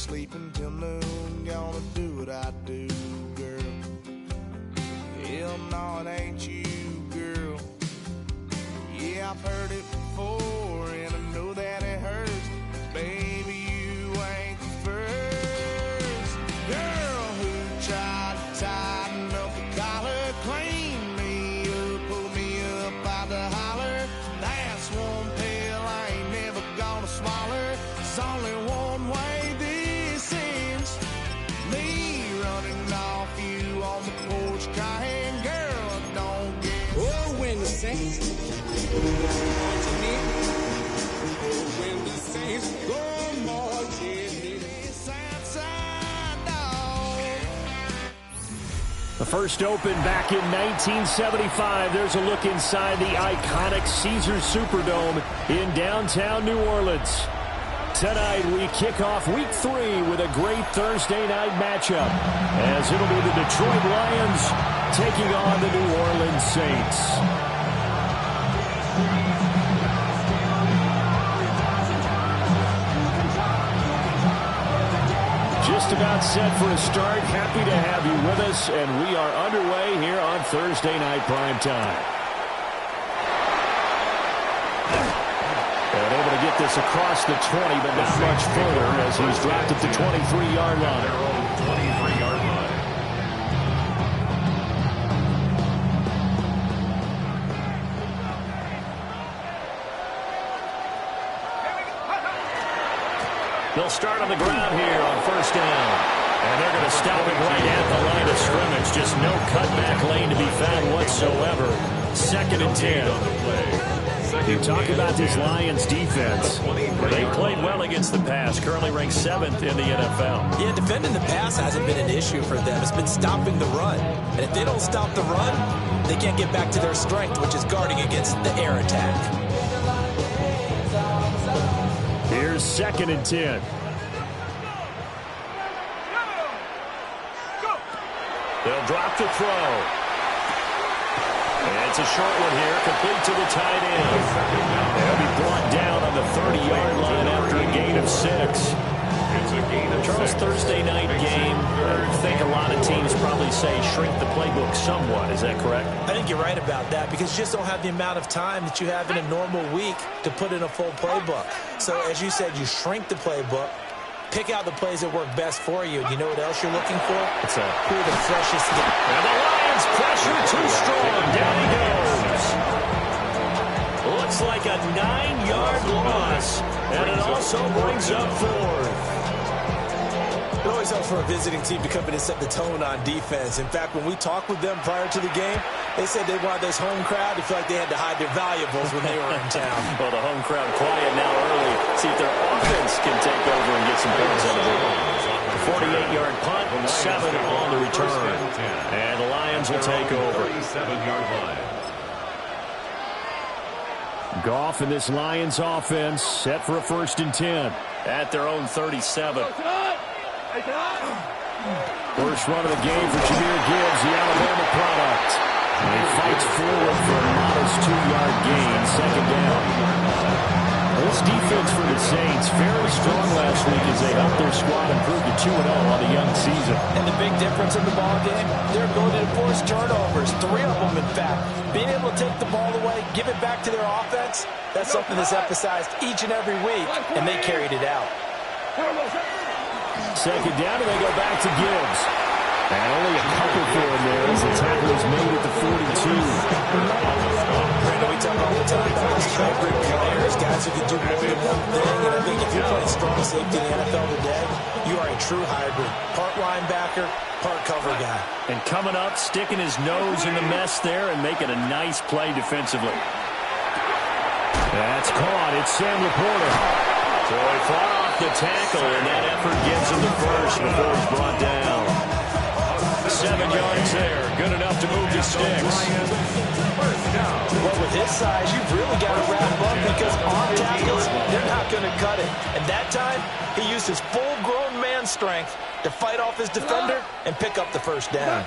sleeping till noon, gonna do what I do, girl. Hell no, it ain't you, girl. Yeah, I've heard it before, and I know that it hurts. Baby, you ain't the first girl who tried to tighten up the collar, clean me up, pull me up out the holler. That's one pill I ain't never gonna swallow. It's only one way this ends. Me running off you on the porch crying, girl, don't get. Oh, when the Saints, what you need? Oh, when the Saints go marching in. This outside dog. The first opened back in 1975. There's a look inside the iconic Caesars Superdome in downtown New Orleans. Tonight we kick off week 3 with a great Thursday night matchup, as it'll be the Detroit Lions taking on the New Orleans Saints. Just about set for a start. Happy to have you with us, and we are underway here on Thursday Night Primetime. And able to get this across the 20, but not much further as he's dropped at the 23-yard line. They'll start on the ground here on first down. And they're going to stop it right at the line of scrimmage. Just no cutback lane to be found whatsoever. 2nd and 10 on the play. You talk about this Lions defense. They played well against the pass. Currently ranked 7th in the NFL. Yeah, defending the pass hasn't been an issue for them. It's been stopping the run. And if they don't stop the run, they can't get back to their strength, which is guarding against the air attack. Here's 2nd and 10. They'll drop the throw. And it's a short one here, complete to the tight end. They'll be brought down on the 30-yard line after a gain of 6. Charles, Thursday night game, I think a lot of teams probably say shrink the playbook somewhat. Is that correct? I think you're right about that because you just don't have the amount of time that you have in a normal week to put in a full playbook. So as you said, you shrink the playbook, pick out the plays that work best for you. You know what else you're looking for? What's that? Who are the freshest guys? And the Lions pressure too strong. Down he goes. Looks like a 9-yard loss, and it also brings up 4th. It always helps for a visiting team to come in and set the tone on defense. In fact, when we talked with them prior to the game, they said they wanted this home crowd to feel like they had to hide their valuables when they were in town. Well, the home crowd quiet now early. See if their offense can take over and get some points on the board. 48-yard punt, 7 on the return. And the Lions will take over. Goff and this Lions offense set for a 1st and 10 at their own 37. First run of the game for Jahmyr Gibbs, the Alabama product. And he fights forward for a modest 2-yard gain, 2nd down. This defense for the Saints, fairly strong last week as they helped their squad improve to 2-0 on the young season. And the big difference in the ball game, their ability to force turnovers, 3 of them in fact. Being able to take the ball away, give it back to their offense, that's something that's emphasized each and every week, and they carried it out. 2nd down, and they go back to Gibbs. And only a couple for him there as the tackle is made at the 42. Brandon, we talk all the time about these hybrid players, guys who can do more than one thing. And I think if you're playing strong safety in the NFL today, you are a true hybrid. Part linebacker, part cover guy. And coming up, sticking his nose in the mess there and making a nice play defensively. That's caught. It's Sam Laporta. So he fought off the tackle, and that effort gives him the first before he's brought down. 7 yards there. Good enough to move the sticks. Well, with his size, you've really got to wrap up because arm tackles, they're not going to cut it. And that time, he used his full-grown man strength to fight off his defender and pick up the first down.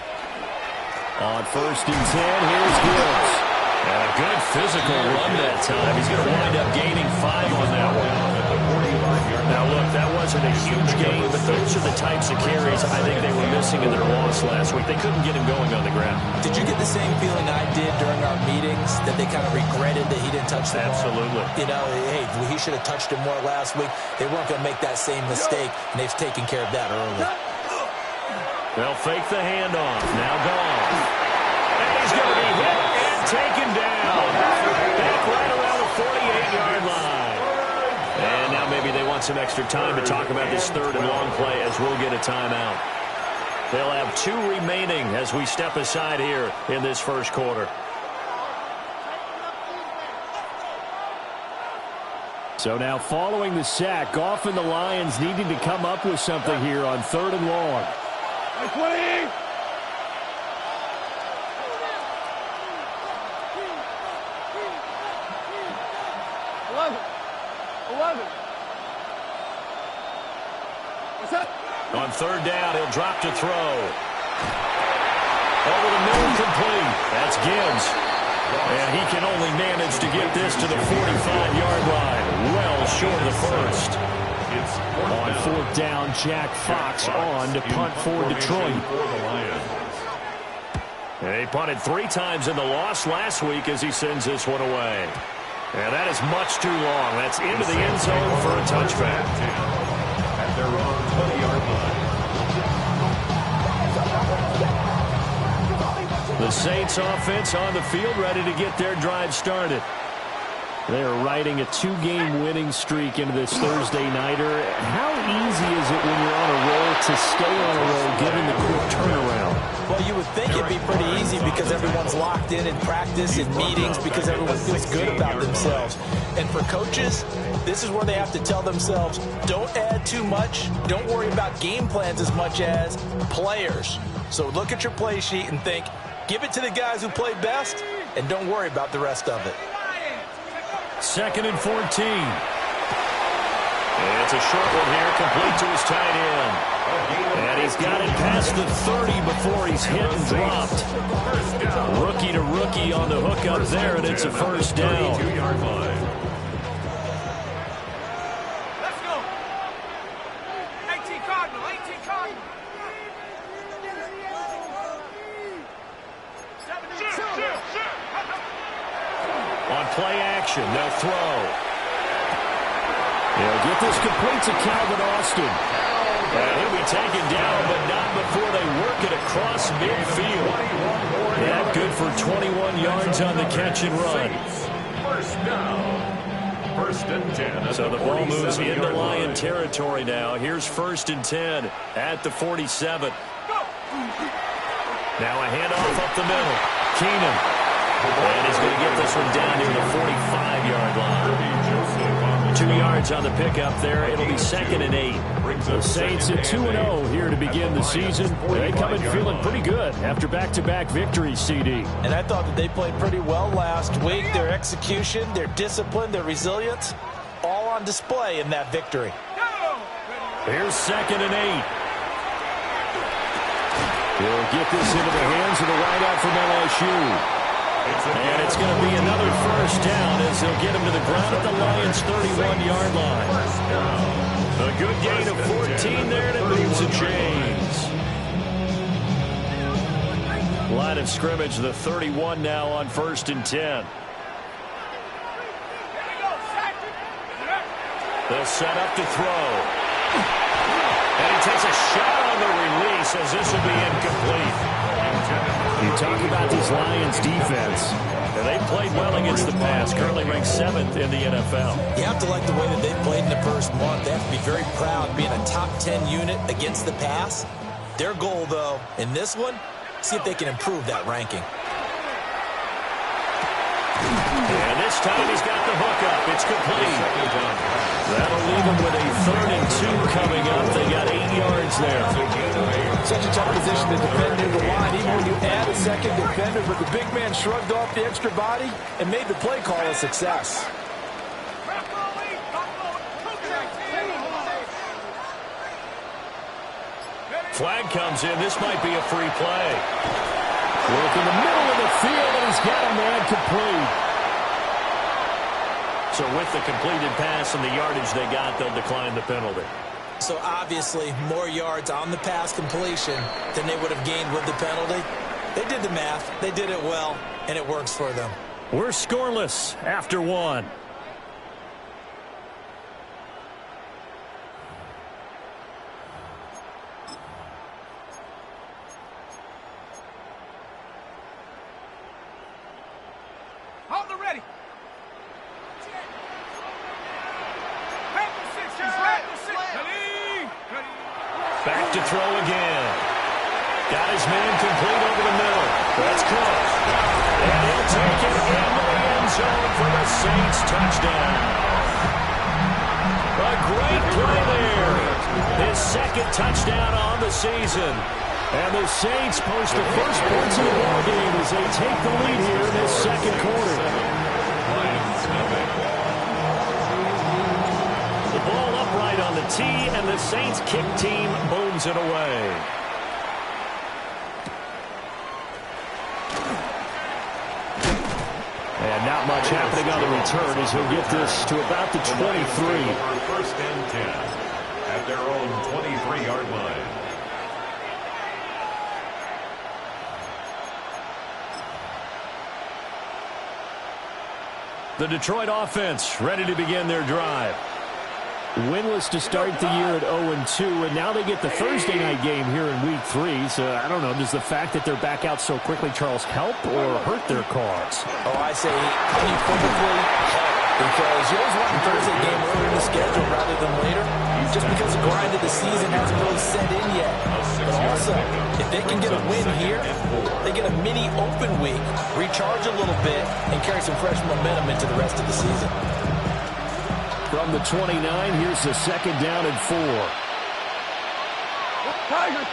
On 1st and 10, here's Gibbs. And a good physical run that time. He's going to wind up gaining 5 on that one. Now, look, that wasn't a huge game, but those are the types of carries I think they were missing in their loss last week. They couldn't get him going on the ground. Did you get the same feeling I did during our meetings, that they kind of regretted that he didn't touch the ball? Absolutely. You know, hey, he should have touched him more last week. They weren't going to make that same mistake, and they've taken care of that early. They'll fake the handoff. Now gone. And he's going to be hit and taken down. Back right around the 48-yard line. And now maybe they want some extra time to talk about this third and long play as we'll get a timeout. They'll have 2 remaining as we step aside here in this first quarter. So now following the sack, Goff and the Lions needing to come up with something here on third and long. 20. On third down, he'll drop to throw. Over the middle, complete. That's Gibbs. And he can only manage to get this to the 45-yard line. Well short of the first. On fourth down, Jack Fox on to punt for Detroit. And he punted 3 times in the loss last week as he sends this one away. And that is much too long. That's into the end zone for a touchback. At their own 20-yard line. The Saints offense on the field, ready to get their drive started. They are riding a 2-game winning streak into this Thursday nighter. How easy is it when you're on a roll to stay on a roll given the quick turnaround? Well, you would think it'd be pretty easy because everyone's locked in practice and meetings because everyone feels good about themselves. And for coaches, this is where they have to tell themselves, don't add too much. Don't worry about game plans as much as players. So look at your play sheet and think, give it to the guys who play best and don't worry about the rest of it. 2nd and 14. It's a short one here, complete to his tight end. And he's got it past the 30 before he's hit and dropped. Rookie to rookie on the hook up there, and it's a first down. 32-yard line. Let's go. 18 Cardinal, 18 Cardinal. On play action, they'll throw. They'll get this complete to Calvin Austin. And he'll be taken down, but not before they work it across midfield. Yeah, good for 21 yards on the catch and run. First down. 1st and 10. So the ball moves into Lion territory now. Here's 1st and 10 at the 47. Now a handoff up the middle. Keenan. And he's going to get this one down near the 45-yard line. 2 yards on the pickup there. It'll be 2nd and 8. The Saints at 2-0 here to begin the season. They come in feeling pretty good after back-to-back victories, CD. And I thought that they played pretty well last week. Their execution, their discipline, their resilience, all on display in that victory. Here's 2nd and 8. He'll get this into the hands of the wideout from LSU. And it's going to be another first down as they'll get him to the ground at the Lions' 31-yard line. A good gain of 14 there, and it moves the chains. Line of scrimmage, the 31 now on 1st and 10. They'll set up to throw. And he takes a shot on the release as this will be incomplete. You talk about this Lions defense. And they've played well against the pass, currently ranked 7th in the NFL. You have to like the way that they've played in the first month. They have to be very proud being a top 10 unit against the pass. Their goal, though, in this one, see if they can improve that ranking. And this time he's got the hook up. It's complete. That'll leave him with a 3rd and 2 coming up. They got 8 yards there. Such a tough position to defend near the line, even when you add a second defender, but the big man shrugged off the extra body and made the play call a success. Flag comes in. This might be a free play. Work in the middle of the field, and he's got a man complete. So with the completed pass and the yardage they got, they'll decline the penalty. So obviously more yards on the pass completion than they would have gained with the penalty. They did the math. They did it well, and it works for them. We're scoreless after one. Hold the ready. Back to throw again. Got his man complete over the middle. That's close. And he'll take it into the end zone for the Saints touchdown. A great play there. His second touchdown on the season. And the Saints post the first points of the ball game as they take the lead here in this second quarter. The ball upright on the tee, and the Saints kick team booms it away. And not much happening on the return as he'll get this to about the 23. First and 10 at their own 23-yard line. The Detroit offense ready to begin their drive. Winless to start the year at 0-2, and now they get the Thursday night game here in Week 3. So, I don't know, does the fact that they're back out so quickly, Charles, help or hurt their cause? Oh, I say unequivocally help, because you always want a Thursday game earlier in the schedule rather than later, just because the grind of the season hasn't really set in yet. But also, if they can get a win here, they get a mini open week, recharge a little bit, and carry some fresh momentum into the rest of the season. From the 29, here's the second down and 4. Tiger!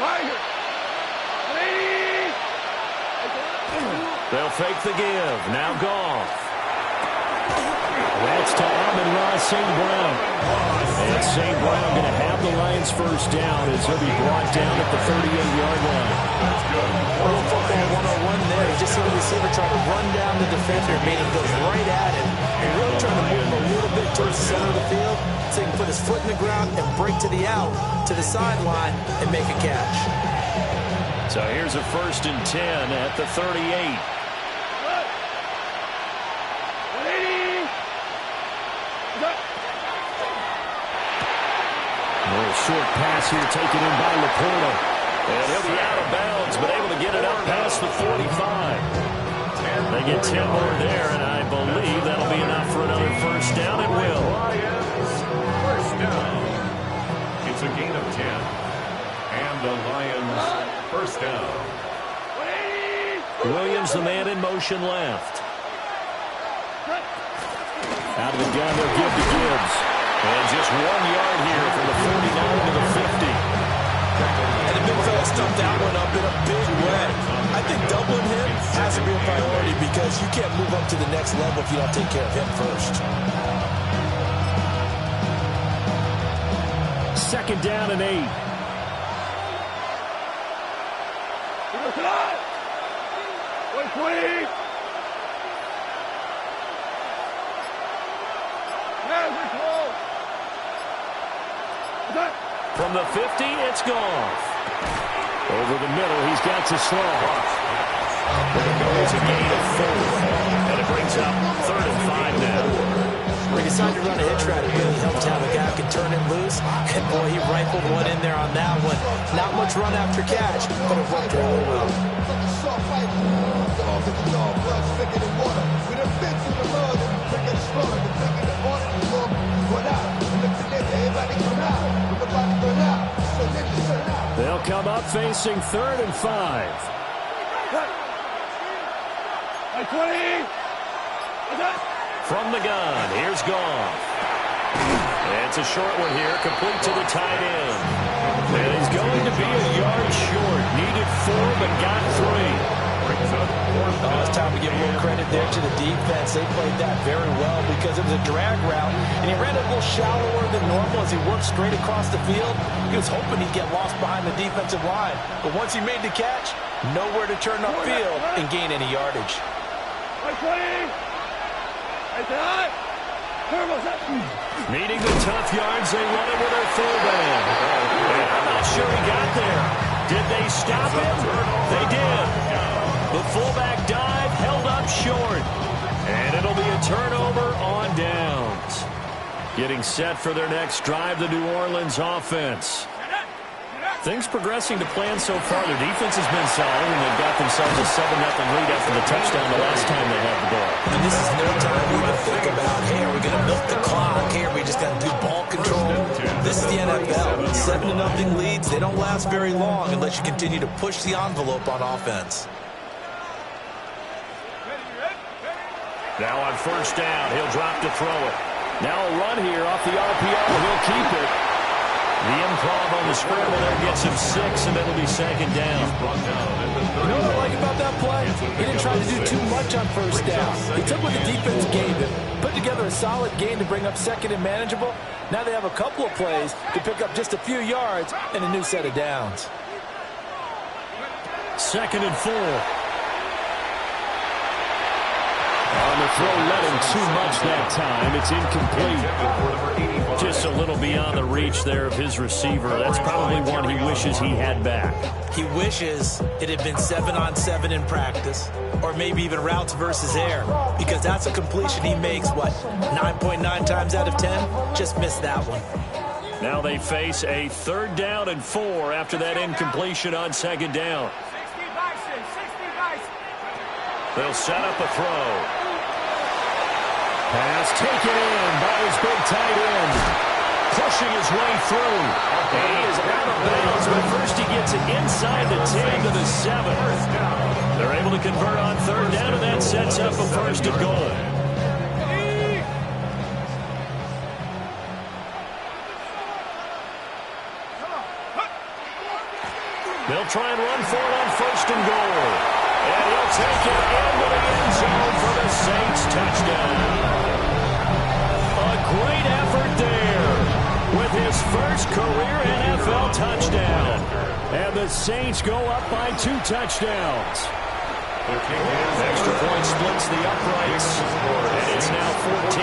They'll fake the give. Now Goff. That's to Amon-Ra St. Brown. And St. Brown going to have the Lions first down as he'll be brought down at the 38-yard line. Pro football 101 there. You just see the receiver trying to run down the defender, meaning he goes right at him. And really trying to move him a little bit towards the center of the field so he can put his foot in the ground and break to the out, to the sideline, and make a catch. So here's a first and 10 at the 38. A little short pass here taken in by Laporta. And he'll be out of bounds, but able to get it up past the 45. They get 10 more there, and I believe that'll be enough for another first down. It will. First down. It's a gain of 10. And the Lions first down. Williams, the man in motion left. Out of the gun, they'll give to Gibbs. And just 1 yard here from the 49 to the 50. And the big fella stumped that one up in a big way. I think doubling him has to be a priority because you can't move up to the next level if you don't take care of him first. Second down and 8. From the 50, it's Goff. Over the middle, he's got to slow. It's a gain of 4. And it brings up 3rd and 5 now. They decided to run a hitch route. It really helped to have a guy who can turn it loose. And boy, he rifled one in there on that one. Not much run after catch, but it worked really well. They'll come up facing 3rd and 5. From the gun, here's Goff. It's a short one here, complete to the tight end. And he's going to be a yard short. Needed 4, but got 3. Oh, it's time to give a little credit there to the defense. They played that very well because it was a drag route, and he ran it a little shallower than normal as he worked straight across the field. He was hoping he'd get lost behind the defensive line, but once he made the catch, nowhere to turn upfield and gain any yardage. Needing the tough yards, they run it with their fullback. sure he got there. Did they stop him? They did. The fullback dive held up short. And it'll be a turnover on downs. Getting set for their next drive, the New Orleans offense. Things progressing to plan so far. Their defense has been solid, and they've got themselves a 7-0 lead after the touchdown the last time they had the ball. And this is no time to even think about, hey, are we going to milk the clock? Hey, are we just going to do ball control? This is the NFL. 7-0 leads, they don't last very long unless you continue to push the envelope on offense. Now on first down, he'll drop to throw it. Now a run here off the RPO. He'll keep it. The improv on the scramble there gets him 6, and it'll be second down. You know what I like about that play? He didn't try to do too much on first down. He took what the defense gave him, put together a solid game to bring up second and manageable. Now they have a couple of plays to pick up just a few yards and a new set of downs. 2nd and 4. On the throw, let him too much that time. It's incomplete. Just a little beyond the reach there of his receiver. That's probably one he wishes he had back. He wishes it had been 7-on-7 in practice, or maybe even routes versus air, because that's a completion he makes, what, 9.9 times out of 10? Just missed that one. Now they face a 3rd down and 4 after that incompletion on 2nd down. They'll set up a throw. Pass taken in by his big tight end. Pushing his way through. And he is out of bounds, but first he gets it inside the 10 to the 7. They're able to convert on 3rd down, and that sets up a 1st and goal. They'll try and run for it on 1st and goal. And he'll take it into the end zone for the Saints touchdown. A great effort there with his first career NFL touchdown. And the Saints go up by 2 touchdowns. Extra point splits the uprights. And it's now 14-0.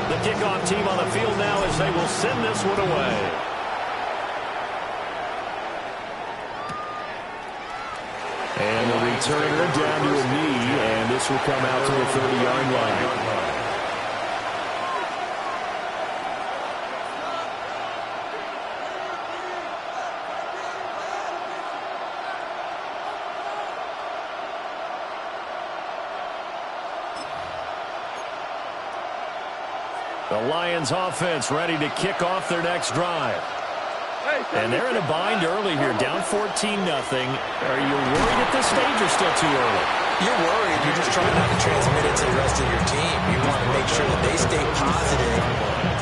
The kickoff team on the field now as they will send this one away. And the returner down to a knee, and this will come out to the 30-yard line. The Lions offense ready to kick off their next drive. And they're in a bind early here, down 14-0. Are you worried at this stage or still too early? You're worried. You're just trying not to transmit it to the rest of your team. You want to make sure that they stay positive.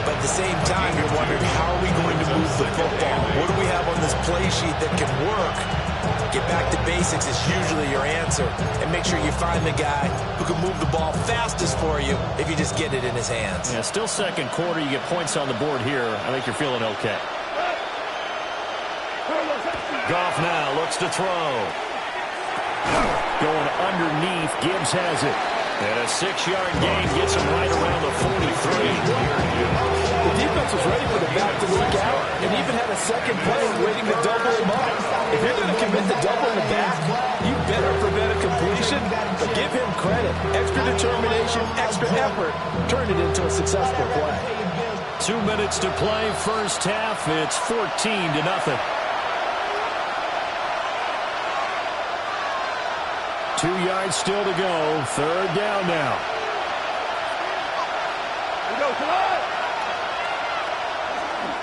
But at the same time, you're wondering, how are we going to move the football? What do we have on this play sheet that can work? Get back to basics is usually your answer. And make sure you find the guy who can move the ball fastest for you if you just get it in his hands. Yeah, still second quarter. You get points on the board here. I think you're feeling okay. Goff now looks to throw. Going underneath. Gibbs has it. And a 6-yard gain gets him right around the 43. The defense was ready for the back to leak out and even had a second play waiting to double him up. If you're going to commit to double in the back, you better prevent a completion, but give him credit. Extra determination, extra effort turned it into a successful play. 2 minutes to play first half. It's 14-0. 2 yards still to go. 3rd down now.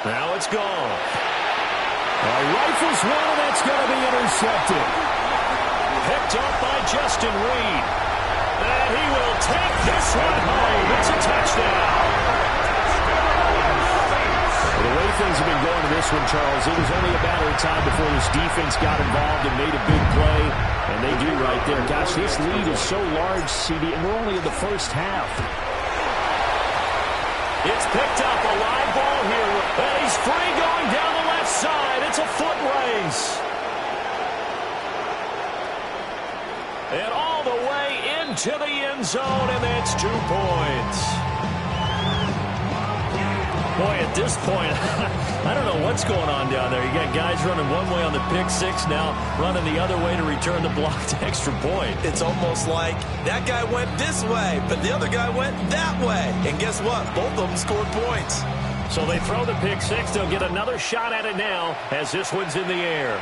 Now it's gone. Rifles one, and that's going to be intercepted. Picked up by Justin Reed. And he will take this one home. It's a touchdown. The way things have been going to this one, Charles, it was only a matter of time before this defense got involved and made a big play. And they do right there. Gosh, this lead is so large, CD, and we're only in the first half. It's picked up, a live ball here. And he's free going down the left side. It's a foot race. And all the way into the end zone, and that's 2 points. Boy, at this point, I don't know what's going on down there. You got guys running one way on the pick six, now running the other way to return the blocked extra point. It's almost like that guy went this way, but the other guy went that way. And guess what? Both of them scored points. So they throw the pick six. They'll get another shot at it now as this one's in the air.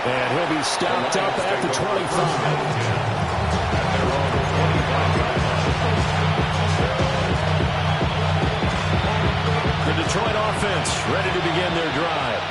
And he'll be stopped up at the 25. The Detroit offense ready to begin their drive.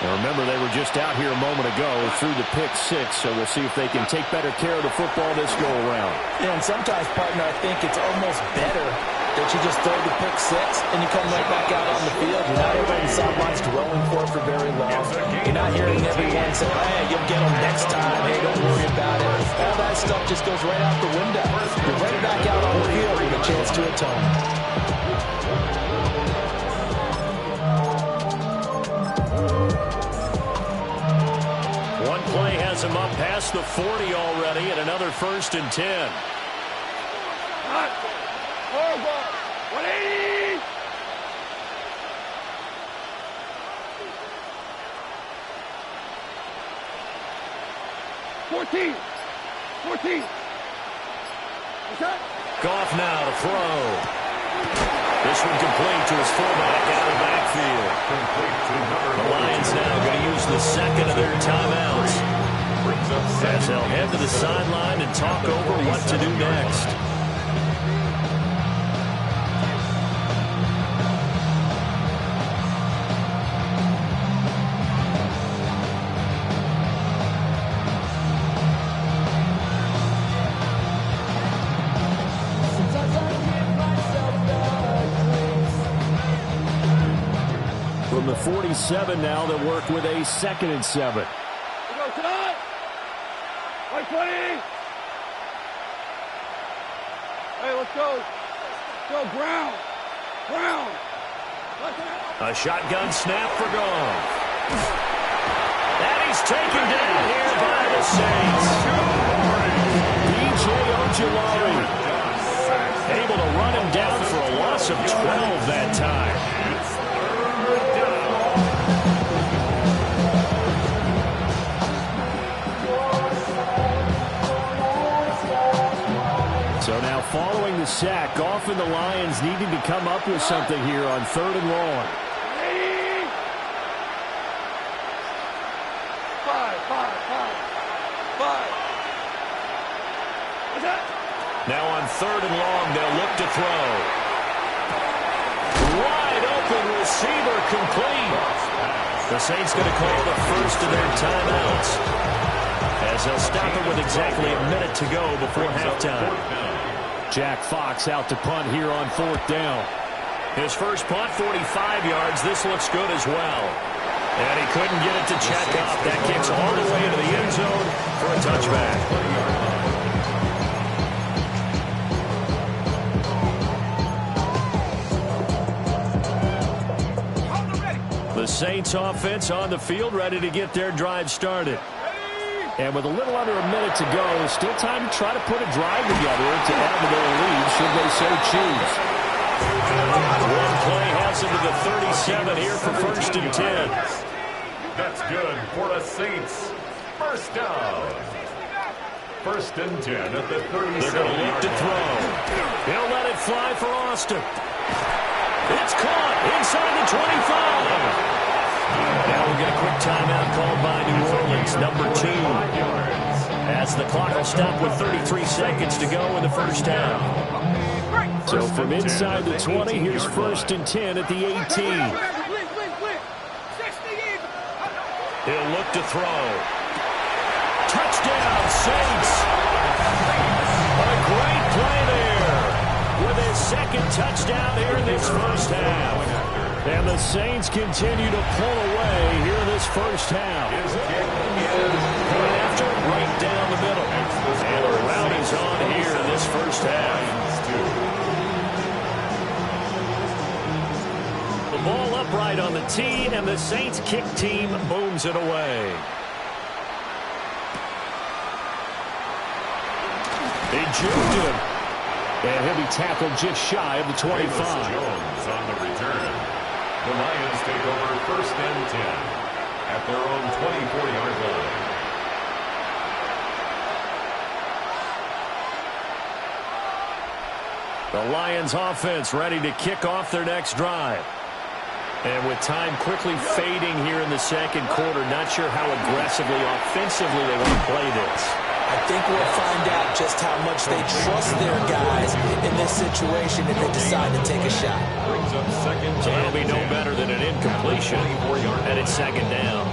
Now remember, they were just out here a moment ago through the pick six, so we'll see if they can take better care of the football this go-around. Yeah, and sometimes, partner, I think it's almost better that you just throw the pick six and you come right back out on the field. You're not everybody on the sidelines dwelling for it for very long. You're not hearing everyone say, hey, you'll get them next time. Hey, don't worry about it. All that stuff just goes right out the window. You're right back out on the field with a chance to atone. One play has him up past the 40 already, and another 1st and 10. 180! Fourteen. Goff now to throw. This one complete to his fullback out of the backfield. The Lions now going to use the second of their timeouts as they'll head to the sideline and talk over what to do next. From the 47 now, they'll work with a 2nd and 7. Let's go tonight. 120. Hey, let's go. Go, Brown. A shotgun snap for Goff. And he's taken down here by the Saints. B.J. Ojulari able to run him down for a loss of 12 that time. So now following the sack, Goff and the Lions needing to come up with something here on 3rd and long. Five. Now on 3rd and long, they'll look to throw. Wide open receiver complete. The Saints going to call the first of their timeouts as they'll stop it with exactly a minute to go before halftime. Jack Fox out to punt here on 4th down. His first punt, 45 yards. This looks good as well. And he couldn't get it to check up. That kicks all the way into the end zone for a touchback. The Saints offense on the field ready to get their drive started. And with a little under a minute to go, still time to try to put a drive together to add to their lead should they so choose. One play has them to the 37 here for 1st and 10. That's good for the Saints. First down. 1st and 10 at the 37. They're going to look to throw. He'll let it fly for Austin. It's caught inside the 25. Now we'll get a quick timeout called by New Orleans, number 2. As the clock will stop with 33 seconds to go in the first half. So from inside the 20, here's 1st and 10 at the 18. He'll look to throw. Touchdown, Saints! A great play there with his 2nd touchdown here in this first half. And the Saints continue to pull away here in this first half. Going after it right down the middle. And the rowdy's on here in this first half. The ball upright on the tee, and the Saints kick team booms it away. They juked him. And he'll be tackled just shy of the 25. Jones on the return. The Lions take over 1st and 10 at their own 24-yard line. The Lions offense ready to kick off their next drive. And with time quickly fading here in the second quarter, not sure how aggressively, offensively they want to play this. I think we'll find out just how much they trust their guys in this situation if they decide to take a shot. Brings up second. So that'll be no better than an incompletion, and it's second down.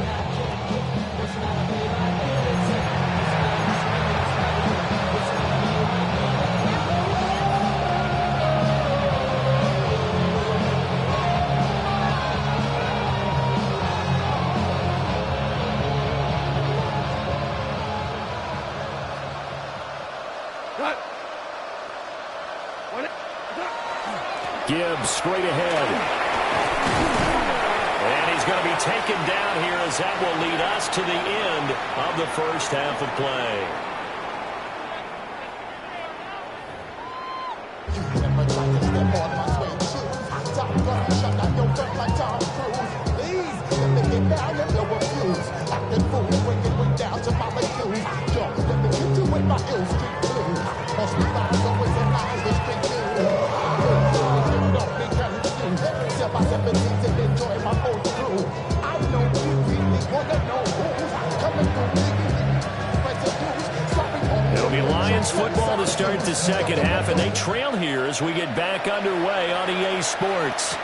Gibbs straight ahead. And he's going to be taken down here as that will lead us to the end of the first half of play. It'll be Lions football to start the second half, and they trail here as we get back underway on EA Sports.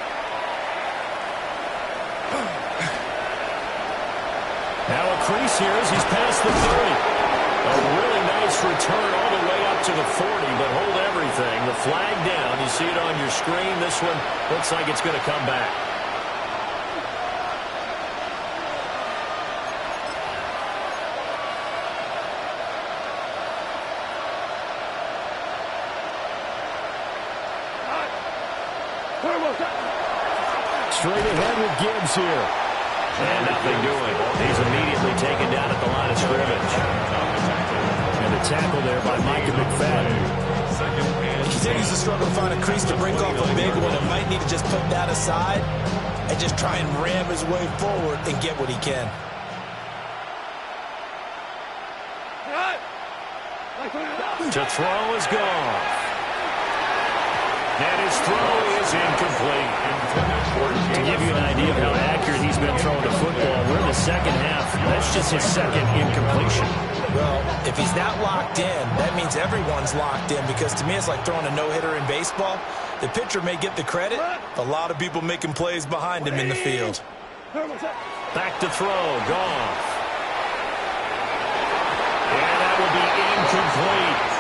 Now a crease here as he's past the 30. A really nice return all the way up to the 40, but hold everything. The flag down. You see it on your screen. This one looks like it's going to come back. Straight ahead with Gibbs here. And nothing doing. He's immediately taken down at the line of scrimmage. And a tackle there by Micah McFadden. He continues to struggle to find a crease to break off a big one. And might need to just put that aside and just try and ram his way forward and get what he can. To throw is gone. And his throw is incomplete. To give you an idea of how accurate he's been throwing the football, we're in the second half. That's just his second incompletion. Well, if he's not locked in, that means everyone's locked in, because to me it's like throwing a no-hitter in baseball. The pitcher may get the credit, a lot of people making plays behind him in the field. Back to throw, Goff. And that will be incomplete.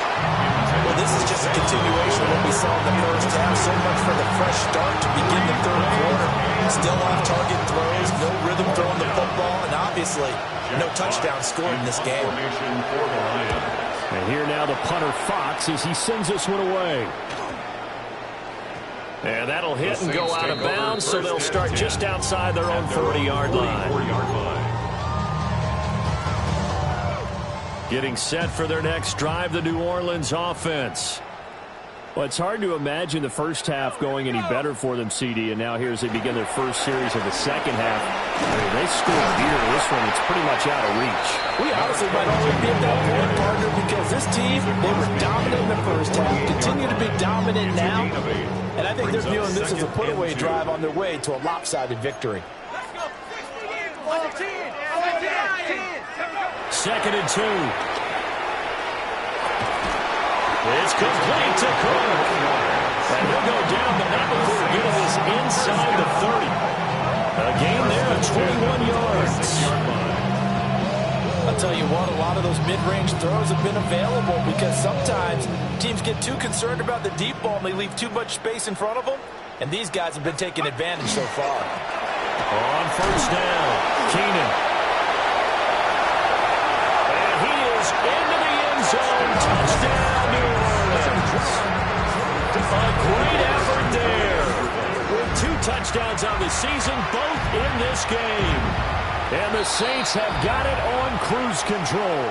Well, this is just a continuation of what we saw in the first half. So much for the fresh start to begin the third quarter. Still off-target throws, no rhythm throwing the football, and obviously no touchdown scored in this game. And here now the punter Fox as he sends this one away. And that'll hit and go out of bounds, so they'll start just outside their own 40-yard line. Getting set for their next drive, the New Orleans offense. Well, it's hard to imagine the first half going any better for them, CD, and now here as they begin their first series of the second half. I mean, they scored here. This one, it's pretty much out of reach. We honestly might already be at that point, partner, because this team, they were dominant in the first half, continue to be dominant now, and I think they're viewing this as a put-away drive on their way to a lopsided victory. Second and 2. It's complete to Cook. And he'll go down, but not before getting this inside the 30. A gain there of 21 yards. I'll tell you what, a lot of those mid-range throws have been available because sometimes teams get too concerned about the deep ball and they leave too much space in front of them, and these guys have been taking advantage so far. On first down, Keenan. And he is into the end zone. Touchdown, New Orleans. A great effort there. With 2 touchdowns on the season, both in this game. And the Saints have got it on cruise control.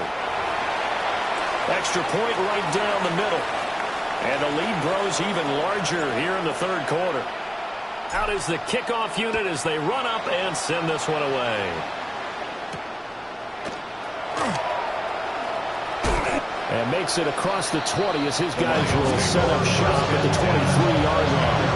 Extra point right down the middle. And the lead grows even larger here in the third quarter. Out is the kickoff unit as they run up and send this one away. And makes it across the 20 as his guys will set up shop at the 23-yard line.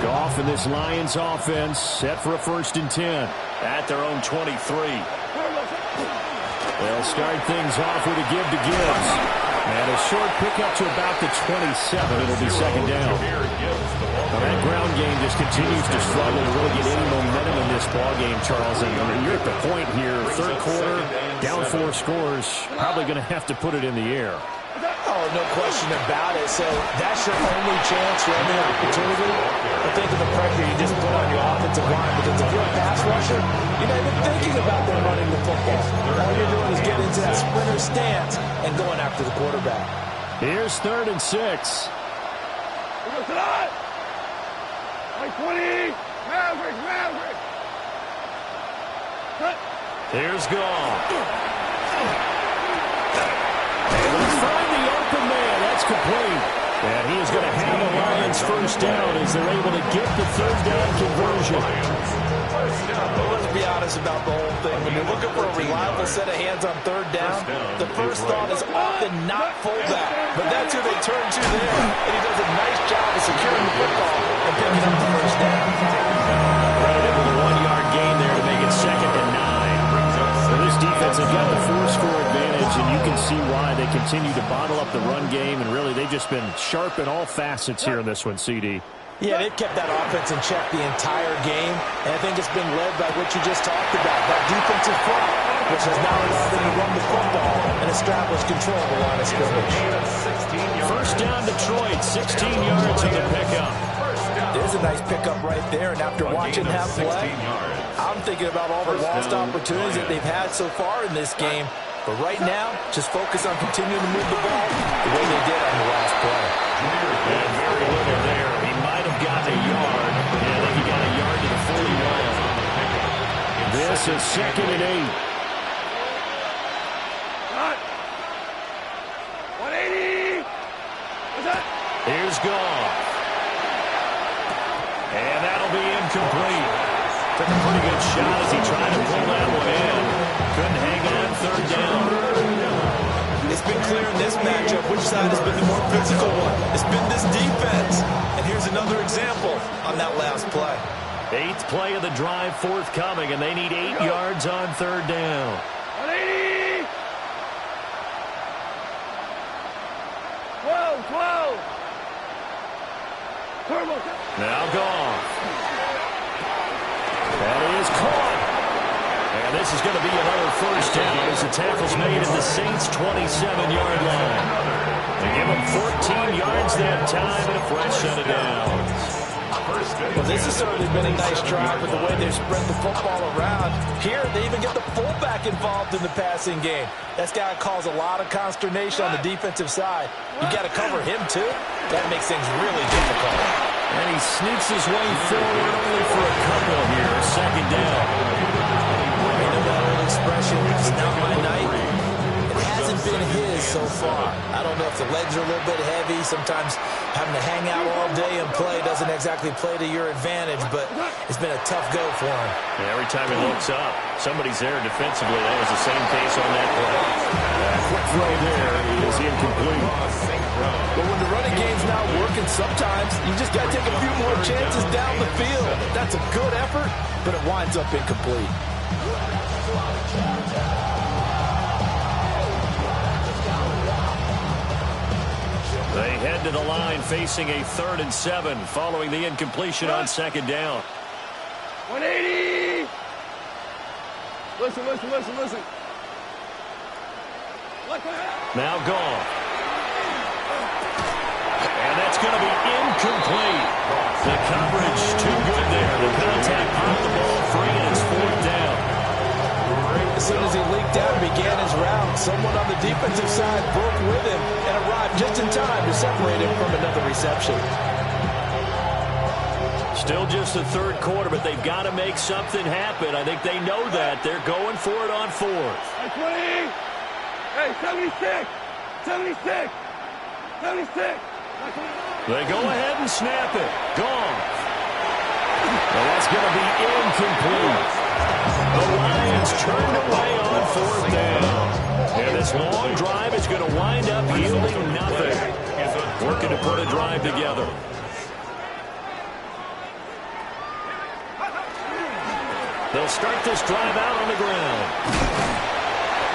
Goff and this Lions offense set for a 1st and 10 at their own 23. They'll start things off with a give to Gibbs. And a short pickup to about the 27. It'll be 2nd down. Now that ground game just continues to struggle to really get any momentum in this ballgame, Charles. And you're at the point here, third quarter, down 4 scores, probably going to have to put it in the air. Oh, no question about it. So that's your only chance, your only opportunity. But think of the pressure you just put on your offensive line. Because if you're a pass rusher, you're not even thinking about them running the football. All you're doing is getting into that sprinter stance and going after the quarterback. Here's 3rd and 6. Like 20. Maverick. Here's Goff. And let's find the open man. That's complete. And he is going to have the Lions 1st down as they're able to get the 3rd down conversion. Well, let's be honest about the whole thing. When you're looking for a reliable set of hands on 3rd down, the first thought is often not fullback. But that's who they turn to there. And he does a nice job of securing the football and picking up the 1st down. Right in with a 1-yard gain there to make it 2nd and 9. So this defense has got the 4-score advantage, and you can see why they continue to bottle up the run game, and really they've just been sharp in all facets here in this one, CD. Yeah, they've kept that offense in check the entire game, and I think it's been led by what you just talked about, that defensive front, which has now allowed them to run the football and establish control of the line of scrimmage. 1st down Detroit, 16 yards on the pickup. There's a nice pickup right there, and after watching that play, I'm thinking about all the lost opportunities that they've had so far in this game. But right now, just focus on continuing to move the ball the way they did on the last play. And very little there. He might have gotten a yard. Yeah, I think he got a yard to the 41. This is 2nd and 8. 180. Here's Goff. And that'll be incomplete. Took a pretty good shot as he tried to pull that one in. Couldn't hang on 3rd down. It's been clear in this matchup which side has been the more physical one. It's been this defense. And here's another example on that last play. 8th play of the drive forthcoming, and they need 8 yards on 3rd down. 180. 12. Now Goff. That is caught. And this is going to be another 1st down as the tackle's made at the Saints' 27-yard line. They give them 14 yards that time and a fresh set of downs. Well, this has certainly been a nice drive with the way they've spread the football around. Here, they even get the fullback involved in the passing game. That's got to cause a lot of consternation on the defensive side. You got to cover him, too. That makes things really difficult. And he sneaks his way forward only for a couple here. 2nd down. You know that old expression, it's not my night. It hasn't been his so far. I don't know if the legs are a little bit heavy. Sometimes having to hang out all day and play doesn't exactly play to your advantage, but it's been a tough go for him. And every time he looks up, somebody's there defensively. That was the same case on that play. Quick throw there is incomplete. But when the running game's not working, sometimes you just got to take a few more chances down the field. That's a good effort, but it winds up incomplete. They head to the line facing a 3rd and 7 following the incompletion on 2nd down. 180. Listen. Now Goff. And that's going to be incomplete. The coverage too good there. The contact brought the ball free, and it's 4th down. As soon as he leaked out and began his route, someone on the defensive side broke with him and arrived just in time to separate him from another reception. Still just the third quarter, but they've got to make something happen. I think they know that. They're going for it on fourth. Hey, 20. Hey, 76. 76. 76. They go ahead and snap it. Gone. Well, that's going to be incomplete. The Lions turned away on fourth down. And this long drive is going to wind up yielding nothing. Working to put a drive together. They'll start this drive out on the ground.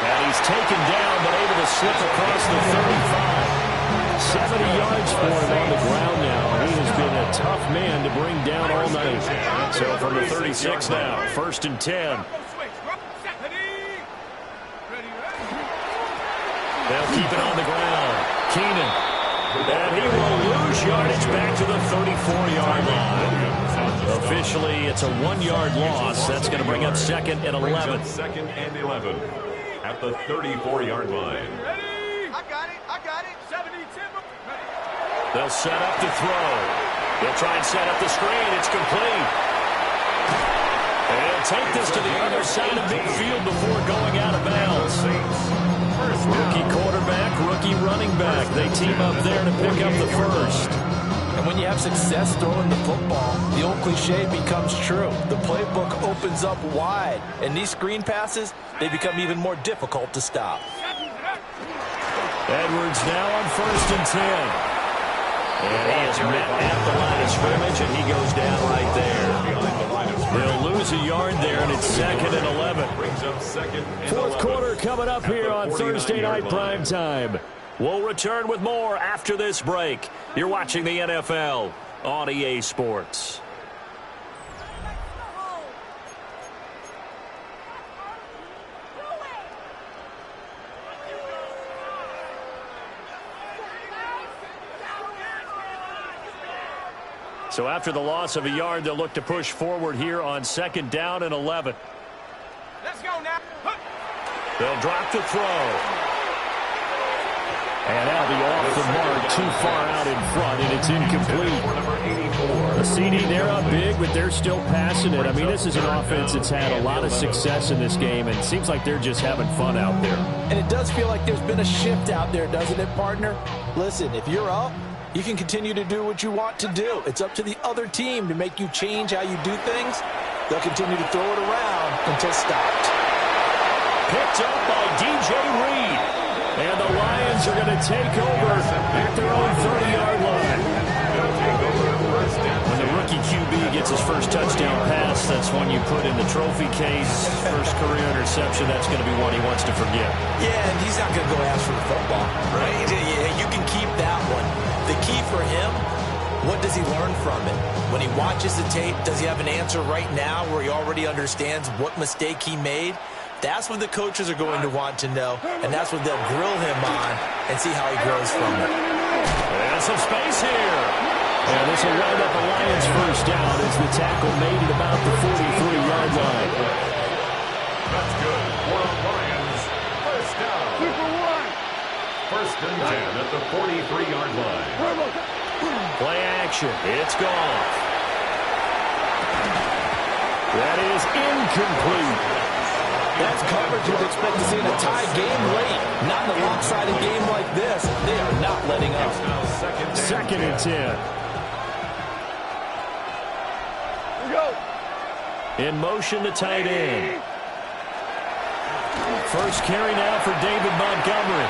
And he's taken down, but able to slip across the 35. 70 yards for him on the ground now. He has been a tough man to bring down all night. So from the 36 now, 1st and 10. They'll keep it on the ground. Keenan. And he will lose yardage back to the 34-yard line. Officially, it's a 1-yard loss. That's going to bring up 2nd and 11. 2nd and 11 at the 34-yard line. I got it. 72. They'll set up to throw. They'll try and set up the screen. It's complete. And he'll take this to the other side of midfield before going out of bounds. Rookie quarterback, rookie running back. They team up there to pick up the first. And when you have success throwing the football, the old cliche becomes true. The playbook opens up wide. And these screen passes, they become even more difficult to stop. Edwards now on 1st and 10. And he is met at the line of scrimmage, and he goes down right there. They'll lose a yard there, and it's 2nd and 11. Fourth quarter coming up here on Thursday Night Primetime. We'll return with more after this break. You're watching the NFL on EA Sports. So after the loss of a yard, they'll look to push forward here on 2nd down and 11. Let's go now. They'll drop the throw. And that'll be off the mark, too far out in front, and it's incomplete. The CD, they're up big, but they're still passing it. I mean, this is an offense that's had a lot of success in this game, and it seems like they're just having fun out there. And it does feel like there's been a shift out there, doesn't it, partner? Listen, if you're up, you can continue to do what you want to do. It's up to the other team to make you change how you do things. They'll continue to throw it around until stopped. Picked up by DJ Reed. And the Lions are going to take over at their own 30-yard line. When the rookie QB gets his first touchdown pass, that's one you put in the trophy case. First career interception, that's going to be one he wants to forget. Yeah, and he's not going to go ask for the football, right? You can keep that one. The key for him, what does he learn from it? When he watches the tape, does he have an answer right now where he already understands what mistake he made? That's what the coaches are going to want to know, and that's what they'll grill him on and see how he grows from it. And some space here. And this will wind up a Lions first down as the tackle made at about the 43-yard line. That's good for the Lions. First down. 1st and 10 at the 43-yard line. Play action. It's gone. That is incomplete. That's coverage you'd expect to see in a tie game late. Not in a lopsided game like this. They are not letting up. 2nd and 10. In motion to tight end. First carry now for David Montgomery.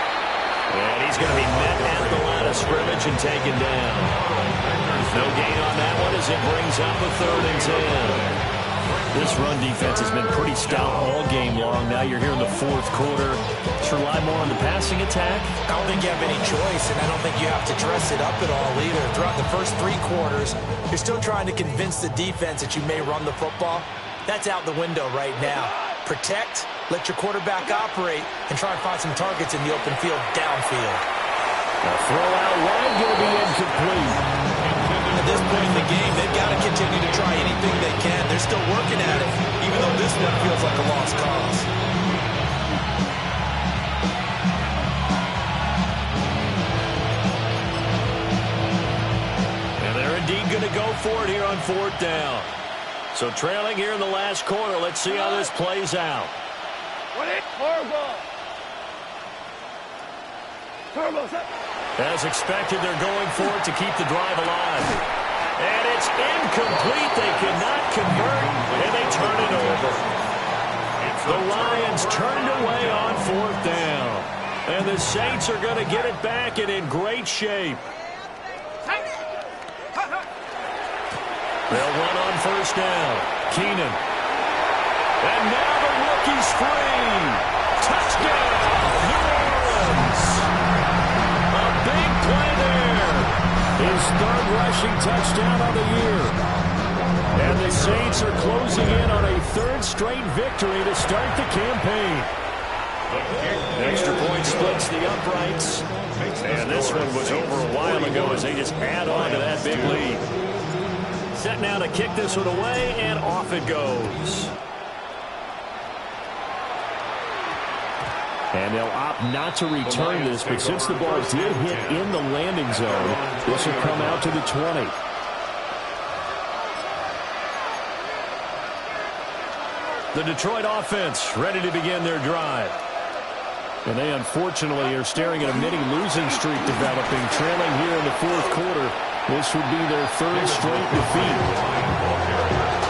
And he's going to be met at the line of scrimmage and taken down. No gain on that one as it brings up a 3rd and 10. This run defense has been pretty stout all game long. Now you're here in the 4th quarter. Let's rely more on the passing attack. I don't think you have any choice, and I don't think you have to dress it up at all either. Throughout the first 3 quarters, you're still trying to convince the defense that you may run the football. That's out the window right now. Protect, let your quarterback operate, and try and find some targets in the open field downfield. A throw out wide going to be incomplete. At this point in the game, they've got to continue to try anything they can. They're still working at it, even though this one feels like a lost cause. And they're indeed going to go for it here on 4th down. So trailing here in the last quarter. Let's see how this plays out. As expected, they're going for it to keep the drive alive. And it's incomplete. They cannot convert, and they turn it over. The Lions turned away on 4th down. And the Saints are going to get it back and in great shape. They'll run on 1st down. Keenan. And now the rookie's free. Touchdown, New Orleans. A big play there. His 3rd rushing touchdown of the year. And the Saints are closing in on a 3rd straight victory to start the campaign. Extra point splits the uprights. And this one was over a while ago as they just add on to that big lead. Set now to kick this one away, and off it goes. And they'll opt not to return this, but since the ball did hit in the landing zone, this will come out to the 20. The Detroit offense ready to begin their drive. And they unfortunately are staring at a mini losing streak developing, trailing here in the 4th quarter. This would be their 3rd straight defeat.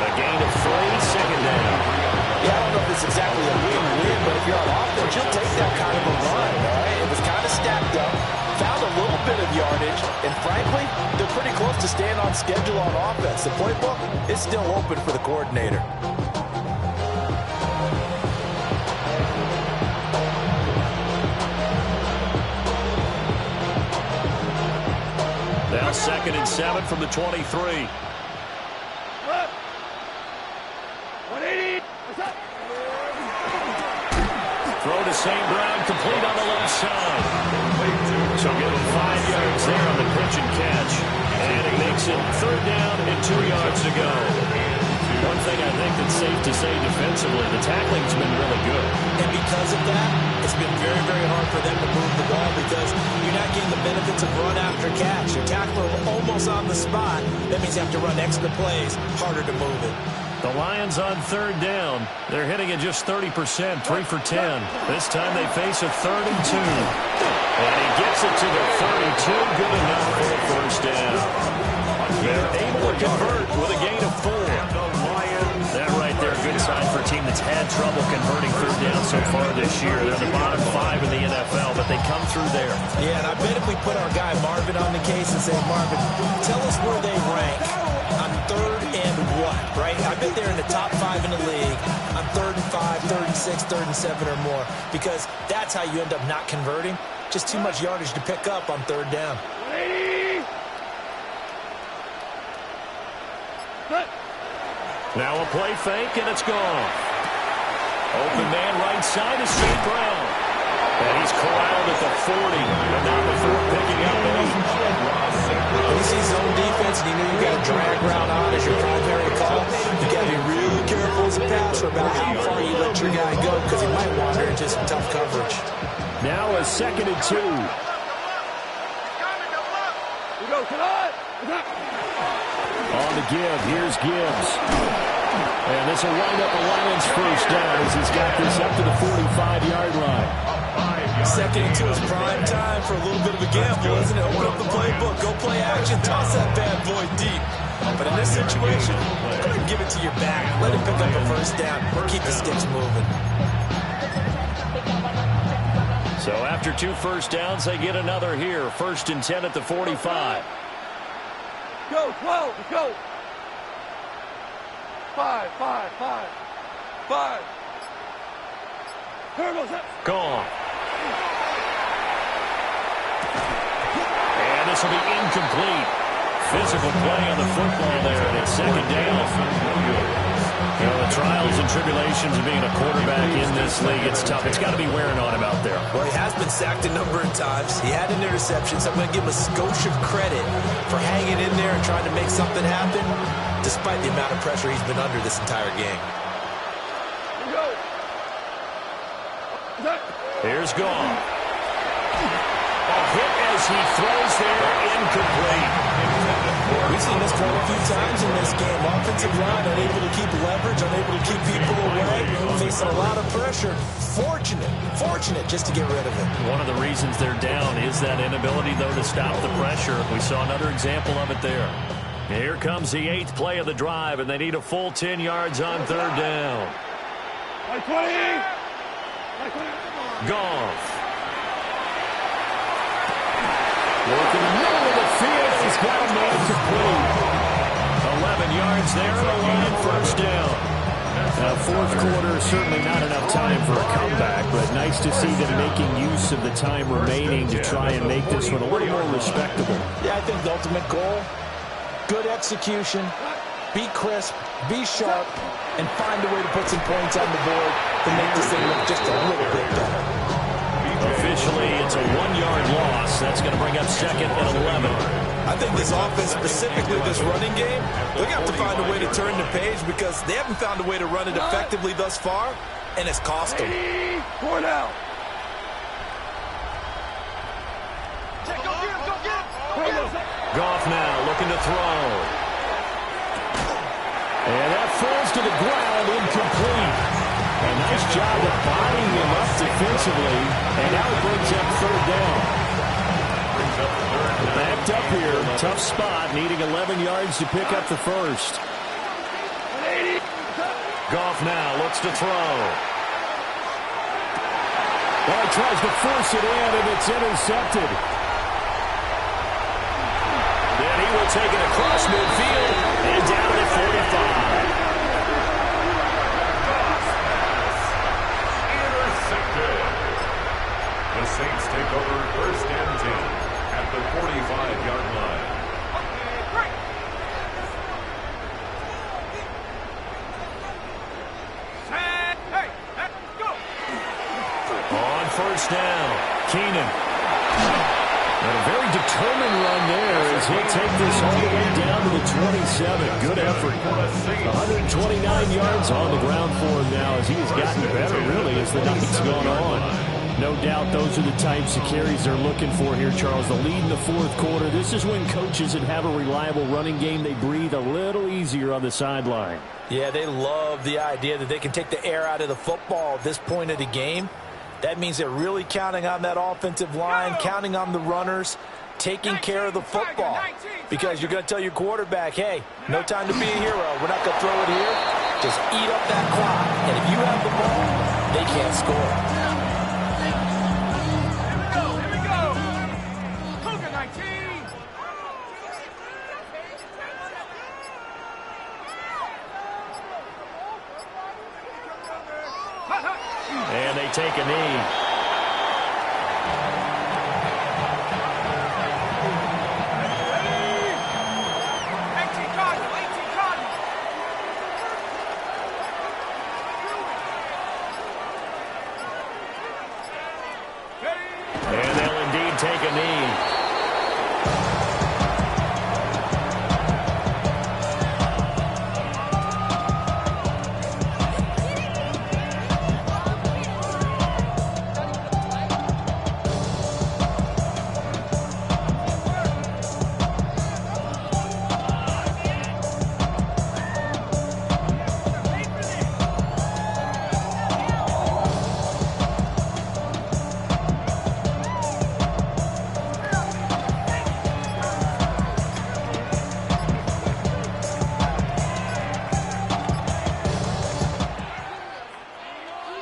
A gain of 3, 2nd down. Yeah, I don't know if it's exactly a win-win, but if you're on offense, you'll take that kind of a run, all right? It was kind of stacked up, found a little bit of yardage, and frankly, they're pretty close to staying on schedule on offense. The playbook is still open for the coordinator. Now 2nd and 7 from the 23. Throw to St. Brown, complete on the left side. So give him 5 yards there on the pitch and catch. And it makes it 3rd down and 2 yards to go. One thing I think that's safe to say defensively, the tackling's been really good. And because of that, it's been very, very hard for them to move the ball because you're not getting the benefits of run after catch. You're tackling almost on the spot. That means you have to run extra plays, harder to move it. The Lions on 3rd down. They're hitting at just 30%, 3 for 10. This time they face a 3rd and 2. And he gets it to the 32. Good enough for the 1st down. They're able to convert with a gain of 4. That right there, good sign for a team that's had trouble converting 3rd down so far this year. They're the bottom 5 in the NFL, but they come through there. Yeah, and I bet if we put our guy Marvin on the case and say, Marvin, tell us where they rank on 3rd and what, right? I bet they're in the top 5 in the league on 3rd and 5, 3rd and 6, 3rd and 7 or more, because that's how you end up not converting. Just too much yardage to pick up on 3rd down. Now a play fake, and it's gone. Open man right side is St. Brown. And he's corralled at the 40, but not before picking up 8. When you see zone defense and you know you got a drag route on as your primary call, you got to be really careful as a passer about how far you let your guy go because he might wander into some tough coverage. Now a 2nd and 2. On the give, here's Gibbs. And this will wind up a Lions 1st down as he's got this up to the 45-yard line. 2nd and 2 is prime time for a little bit of a gamble, isn't it? Open up the playbook, go play action, toss that bad boy deep. But in this situation, go ahead and give it to your back. Let him pick up a 1st down. Keep the sticks moving. So after 2 1st downs, they get another here. 1st and 10 at the 45. Go, 12, let's go. 5. Gone. And this will be incomplete. Physical play on the football there, and it's 2nd down. You know, the trials and tribulations of being a quarterback in this league, it's tough. It's got to be wearing on him out there. Well, he has been sacked a number of times. He had an interception, so I'm going to give him a skosh of credit for hanging in there and trying to make something happen, despite the amount of pressure he's been under this entire game. Here's Gone. A hit as he throws there, incomplete. We've seen this quite a few times in this game. Offensive line unable to keep leverage, unable to keep people away, facing a lot of pressure. Fortunate just to get rid of it. One of the reasons they're down is that inability, though, to stop the pressure. We saw another example of it there. Here comes the 8th play of the drive, and they need a full 10 yards on 3rd down. Goff. Working the middle of the field. He's got a man complete. 11 yards there on the line, 1st down. Now, 4th quarter, certainly not enough time for a comeback, but nice to see them making use of the time remaining to try and make this one a little more respectable. Yeah, I think the ultimate goal, good execution, be crisp, be sharp, and find a way to put some points on the board to make this thing look just a little bit better. Officially, it's a 1-yard loss. That's going to bring up 2nd and 11. I think this offense, specifically this running game, they're going to have to find a way to turn the page because they haven't found a way to run it effectively thus far, and it's cost them. Goff now looking to throw. And that falls to the ground, incomplete. A nice job of bodying him up defensively, and now it brings up 3rd down. Backed up here, tough spot, needing 11 yards to pick up the 1st. Goff now looks to throw. Well, he tries to force it in, and it's intercepted. Then he will take it across midfield and down at 45. The Saints take over 1st and 10 at the 45-yard line. On 1st down, Keenan. And a very determined run there as he'll take this all the way down to the 27. Good effort. 129 yards on the ground for him now as he has gotten better, really, as the night's gone on. No doubt those are the types of carries they're looking for here, Charles. The lead in the 4th quarter. This is when coaches that have a reliable running game, they breathe a little easier on the sideline. Yeah, they love the idea that they can take the air out of the football at this point of the game. That means they're really counting on that offensive line, counting on the runners, taking care of the football. Because you're going to tell your quarterback, hey, no time to be a hero. We're not going to throw it here. Just eat up that clock. And if you have the ball, they can't score. And they take a knee. And they'll indeed take a knee.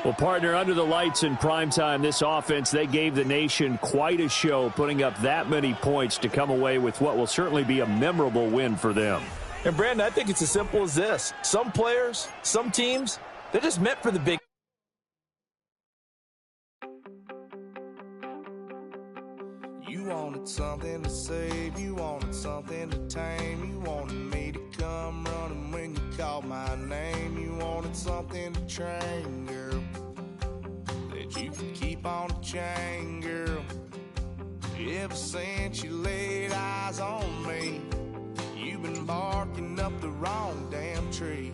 Well, partner, under the lights in primetime, this offense, they gave the nation quite a show, putting up that many points to come away with what will certainly be a memorable win for them. And, Brandon, I think it's as simple as this. Some players, some teams, they're just meant for the big. You wanted something to save, you wanted something to tame, you wanted me to come running when you called my name, you wanted something to train, girl, that you could keep on the chain, girl. Ever since you laid eyes on me, you've been barking up the wrong damn tree.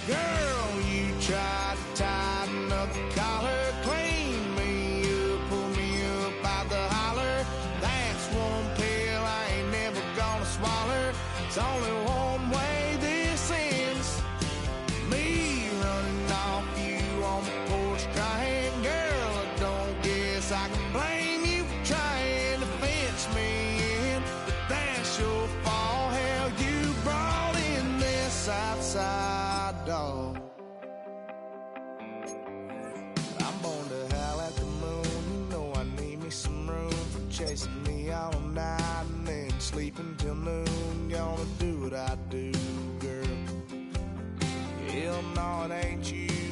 Girl, you tried to tighten up the collar, clean me up, pull me up out the holler. That's one pill I ain't never gonna swallow. chasing me all night and then sleeping till noon. Gonna do what I do, girl. Hell no, it ain't you.